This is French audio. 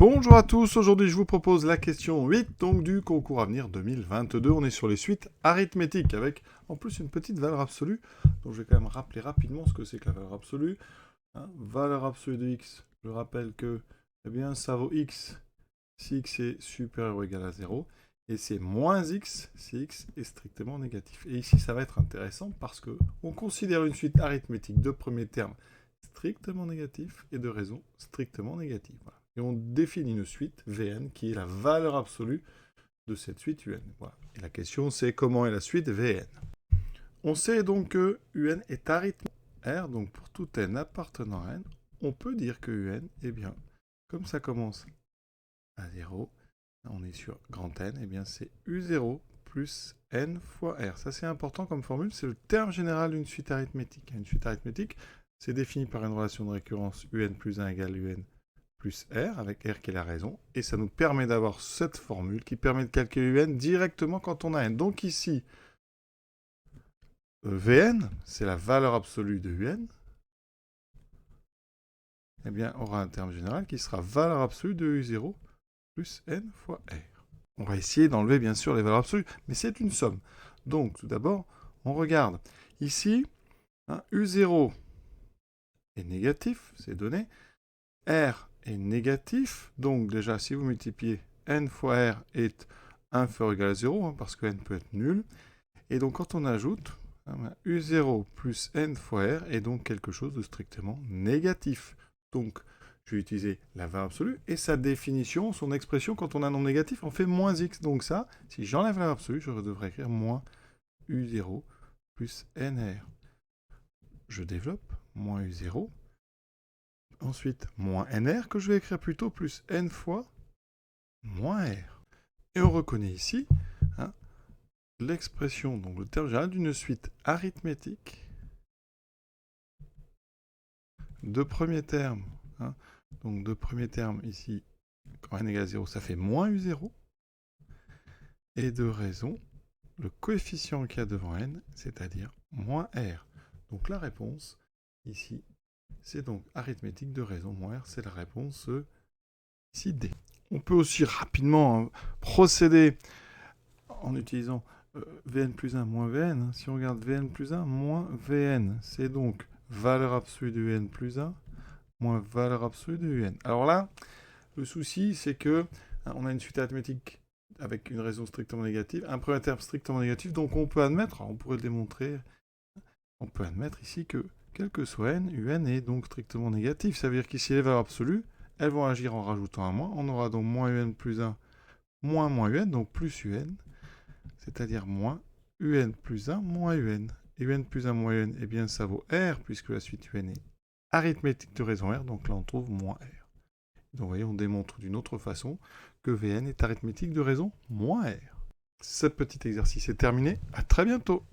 Bonjour à tous, aujourd'hui je vous propose la question 8 donc du concours Avenir 2022. On est sur les suites arithmétiques avec en plus une petite valeur absolue. Donc je vais quand même rappeler rapidement ce que c'est que la valeur absolue. Valeur absolue de x, je rappelle que eh bien, ça vaut x si x est supérieur ou égal à 0 et c'est moins x si x est strictement négatif. Et ici ça va être intéressant parce que on considère une suite arithmétique de premier terme strictement négatif et de raison strictement négative. Voilà. Et on définit une suite Vn qui est la valeur absolue de cette suite Un. Voilà. Et la question c'est comment est la suite Vn. On sait donc que Un est arithmétique R, donc pour tout n appartenant à n, on peut dire que Un, eh bien, comme ça commence à 0, on est sur grand N, eh bien c'est U0 plus n fois R. Ça c'est important comme formule, c'est le terme général d'une suite arithmétique. Une suite arithmétique, c'est défini par une relation de récurrence Un plus 1 égale Un plus R, avec R qui est la raison, et ça nous permet d'avoir cette formule qui permet de calculer Un directement quand on a n. Donc ici, Vn, c'est la valeur absolue de Un, eh bien, on aura un terme général qui sera valeur absolue de U0 plus n fois R. On va essayer d'enlever, bien sûr, les valeurs absolues, mais c'est une somme. Donc, tout d'abord, on regarde. Ici, U0 est négatif, c'est donné. R est négatif, donc déjà, si vous multipliez n fois R est inférieur ou égal à 0, parce que n peut être nul. Et donc, quand on ajoute, U0 plus n fois R est donc quelque chose de strictement négatif. Donc, je vais utiliser la valeur absolue, et sa définition, son expression, quand on a un nombre négatif, on fait moins x. Donc ça, si j'enlève la valeur absolue, je devrais écrire moins U0 plus NR. Je développe, moins U0. Ensuite, moins NR, que je vais écrire plutôt plus N fois moins R. Et on reconnaît ici l'expression, donc le terme général d'une suite arithmétique de premier terme. Donc de premier terme ici, quand n égale à 0, ça fait moins U0. Et de raison, le coefficient qu'il y a devant n, c'est-à-dire moins R. Donc la réponse, ici, c'est donc arithmétique de raison. Moins R, c'est la réponse ici D. On peut aussi rapidement procéder en utilisant Vn plus 1 moins Vn. Si on regarde Vn plus 1 moins Vn, c'est donc valeur absolue de Vn plus 1 moins valeur absolue de Un. Alors là, le souci, c'est que on a une suite arithmétique avec une raison strictement négative, un premier terme strictement négatif, donc on peut admettre, on pourrait le démontrer, on peut admettre ici que, quel que soit n, Un est donc strictement négatif. Ça veut dire qu'ici, les valeurs absolues, elles vont agir en rajoutant un moins. On aura donc moins Un plus 1, moins Un, donc plus Un, c'est-à-dire moins Un plus 1, moins Un. Et Un plus 1, moins Un, eh bien ça vaut R, puisque la suite Un est arithmétique de raison R, donc là on trouve moins R. Donc vous voyez, on démontre d'une autre façon que Vn est arithmétique de raison moins R. Ce petit exercice est terminé. À très bientôt.